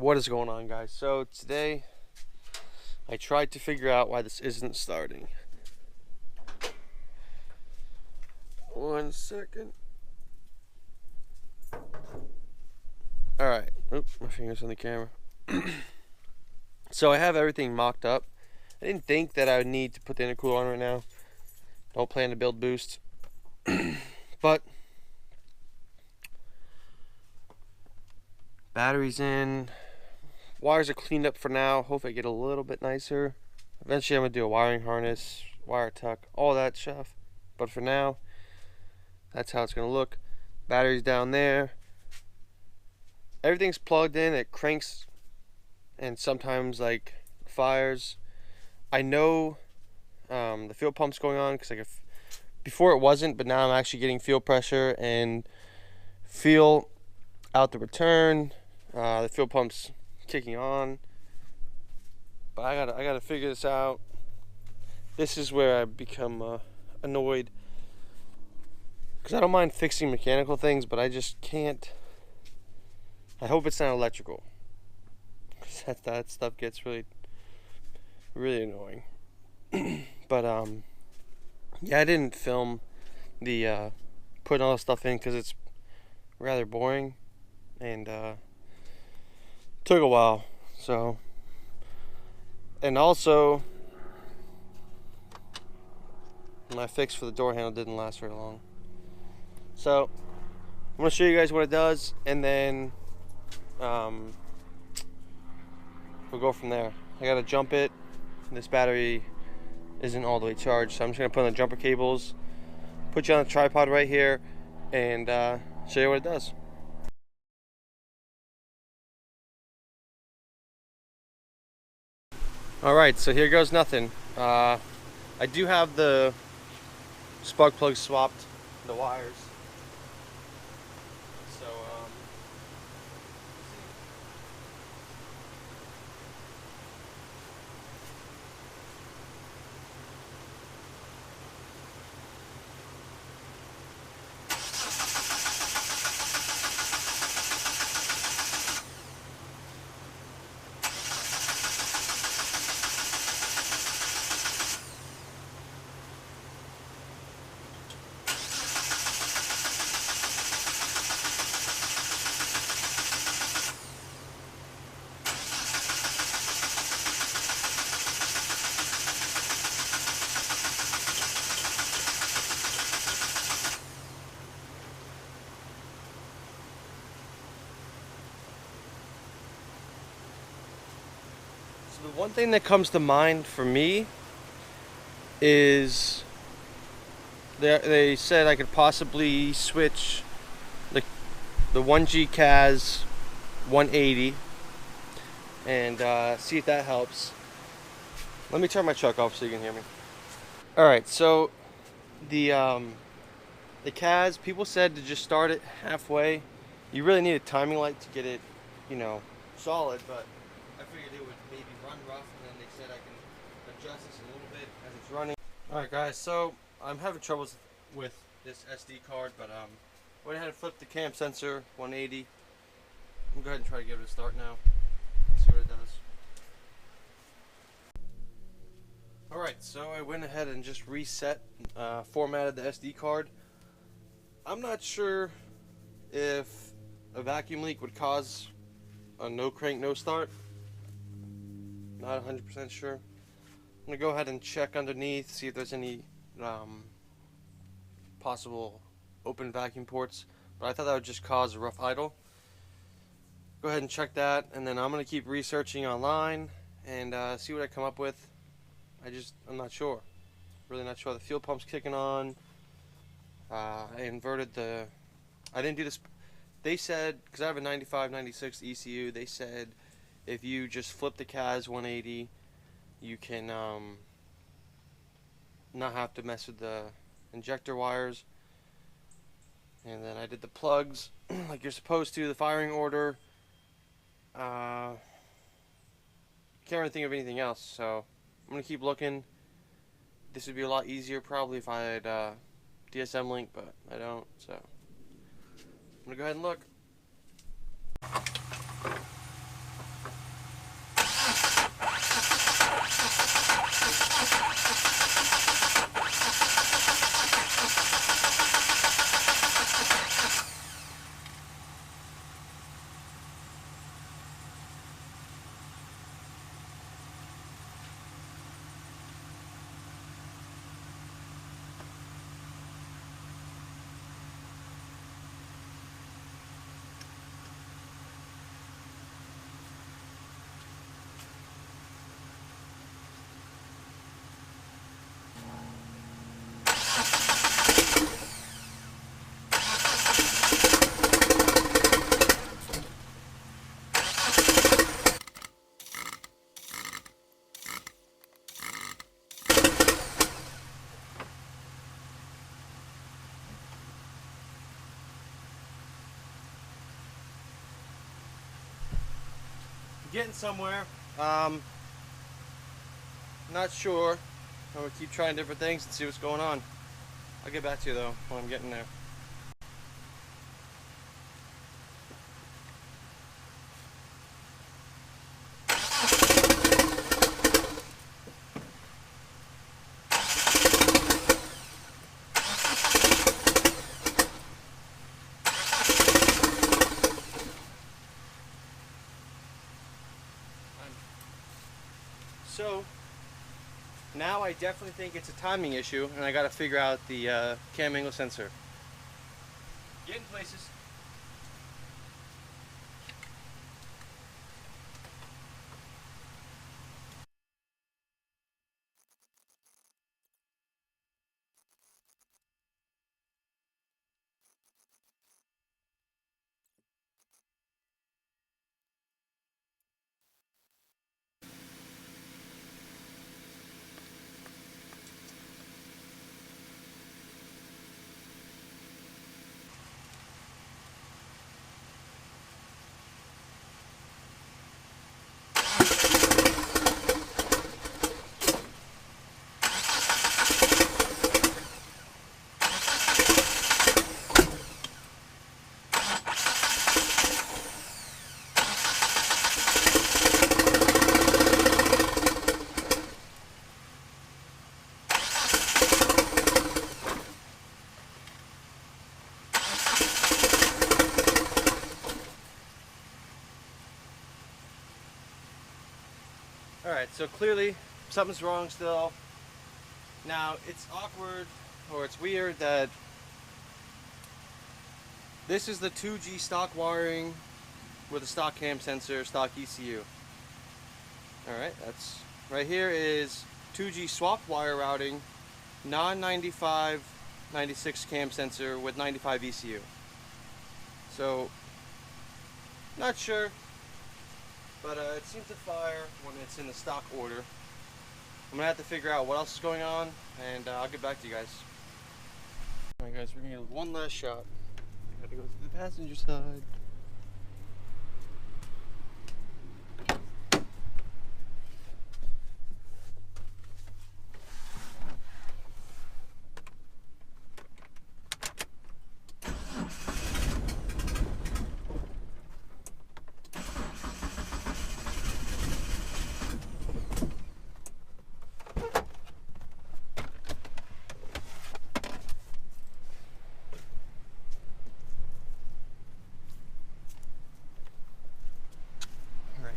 What is going on, guys? So today I tried to figure out why this isn't starting. 1 second. Alright. Oops, my finger's on the camera. So I have everything mocked up. I didn't think that I would need to put the intercooler on right now. Don't plan to build boost. But batteries in. Wires are cleaned up for now. Hopefully I get a little bit nicer. Eventually I'm going to do a wiring harness, wire tuck, all that stuff. But for now, that's how it's going to look. Batteries down there. Everything's plugged in. It cranks and sometimes like fires. I know the fuel pump's going on because like before it wasn't, but now I'm actually getting fuel pressure and feel out the return. The fuel pump's kicking on, but I gotta figure this out. This is where I become annoyed, because I don't mind fixing mechanical things, but I just can't. I hope it's not electrical, because that stuff gets really annoying. But yeah, I didn't film the putting all the stuff in because it's rather boring and took a while. So, and also my fix for the door handle didn't last very long. So I'm gonna show you guys what it does, and then we'll go from there. I gotta jump it. This battery isn't all the way charged, so I'm just gonna put on the jumper cables, put you on the tripod right here, and show you what it does. Alright, so here goes nothing. I do have the spark plug swapped, the wires. So, the one thing that comes to mind for me is they said I could possibly switch the 1G CAS 180 and see if that helps. Let me turn my truck off so you can hear me. Alright, so the CAS, people said to just start it halfway. You really need a timing light to get it, you know, solid, but I figured it would maybe run rough, and then they said I can adjust this a little bit as it's running. Alright guys, so I'm having troubles with this SD card, but went ahead and flipped the cam sensor 180. I'm going to go ahead and try to give it a start now. See what it does. Alright, so I went ahead and just reset, formatted the SD card. I'm not sure if a vacuum leak would cause a no crank, no start. Not 100% sure. I'm going to go ahead and check underneath, see if there's any possible open vacuum ports. But I thought that would just cause a rough idle. Go ahead and check that, and then I'm going to keep researching online and see what I come up with. I'm not sure. Really not sure. The fuel pump's kicking on. I didn't do this. They said, because I have a 95, 96 ECU, they said if you just flip the CAS 180, you can not have to mess with the injector wires. And then I did the plugs like you're supposed to, the firing order. Can't really think of anything else, so I'm going to keep looking. This would be a lot easier probably if I had DSM link, but I don't, so I'm going to go ahead and look. getting somewhere. Not sure. I'm gonna keep trying different things and see what's going on. I'll get back to you though when I'm getting there. So now I definitely think it's a timing issue, and I got to figure out the cam angle sensor. Getting places. Alright, so clearly something's wrong still. Now, it's awkward, or it's weird that this is the 2G stock wiring with a stock cam sensor, stock ECU. Alright, that's right here is 2G swap wire routing, non-95, 96 cam sensor with 95 ECU. So, not sure. But it seems to fire when it's in the stock order. I'm gonna have to figure out what else is going on, and I'll get back to you guys. Alright guys, we're gonna get one last shot. I gotta go to the passenger side.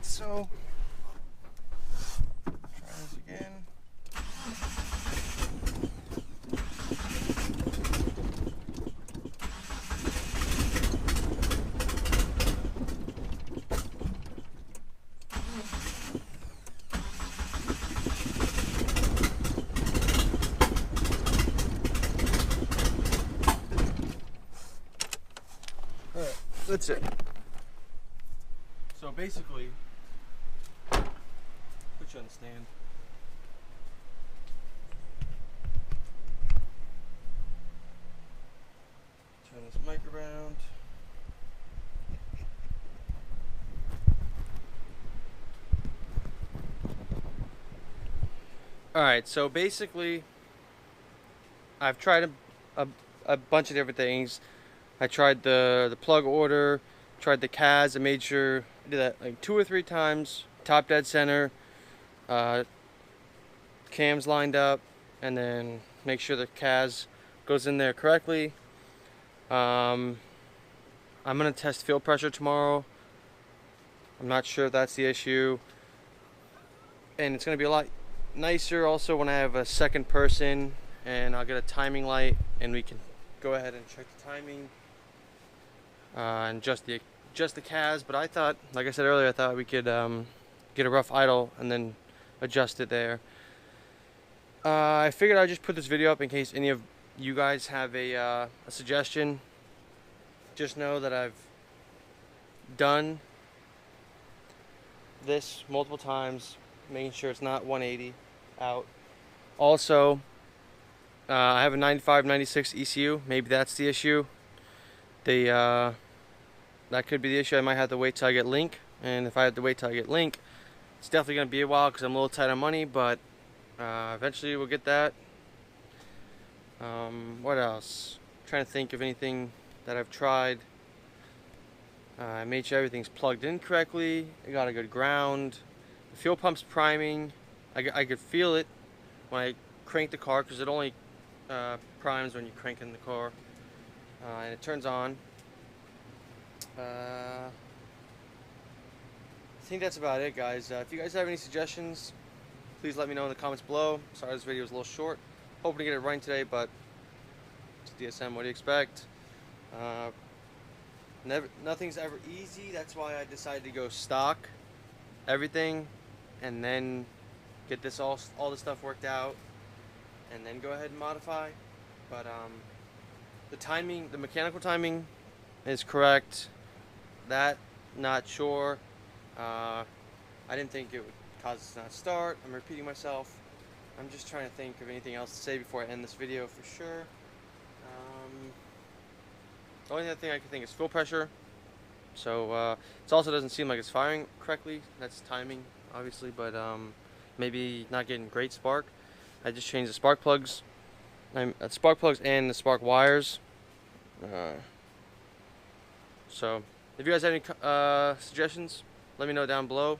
So, try this again. Alright, that's it. So basically, put you on the stand. Turn this mic around. Alright, so basically, I've tried a bunch of different things. I tried the plug order, tried the CAS. I made sure I did that like 2 or 3 times. Top dead center, cams lined up, and then make sure the CAS goes in there correctly. I'm gonna test fuel pressure tomorrow. I'm not sure if that's the issue, and it's gonna be a lot nicer also when I have a second person, and I'll get a timing light and we can go ahead and check the timing and just the CAS. But I thought, like I said earlier, I thought we could get a rough idle and then adjust it there. I figured I'd just put this video up in case any of you guys have a suggestion. Just know that I've done this multiple times, making sure it's not 180 out. Also, I have a 95, 96 ECU. Maybe that's the issue. That could be the issue. I might have to wait till I get link and if I have to wait till I get Link, it's definitely going to be a while because I'm a little tight on money, but eventually we'll get that. What else? I'm trying to think of anything that I've tried. I made sure everything's plugged in correctly. I got a good ground. The fuel pump's priming. I could feel it when I crank the car because it only primes when you crank in the car, and it turns on. I think that's about it, guys. If you guys have any suggestions, please let me know in the comments below. Sorry this video was a little short. Hoping to get it running today, but it's DSM. What do you expect? Nothing's ever easy. That's why I decided to go stock everything, and then get this all the stuff worked out, and then go ahead and modify. But the timing, the mechanical timing, is correct. That, not sure. I didn't think it would cause it to not start. I'm repeating myself. I'm just trying to think of anything else to say before I end this video for sure. The only other thing I can think is fuel pressure. So it also doesn't seem like it's firing correctly. That's timing, obviously, but maybe not getting great spark. I just changed the spark plugs. Spark plugs and the spark wires. So if you guys have any suggestions, let me know down below.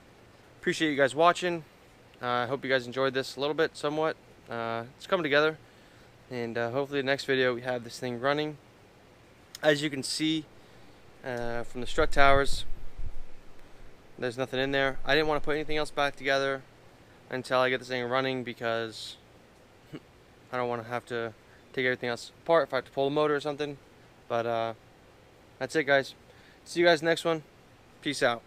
Appreciate you guys watching. I hope you guys enjoyed this a little bit, somewhat. It's coming together, and hopefully the next video we have this thing running. As you can see from the strut towers, there's nothing in there. I didn't want to put anything else back together until I get this thing running because I don't want to have to take everything else apart if I have to pull the motor or something. But that's it, guys. See you guys next one. Peace out.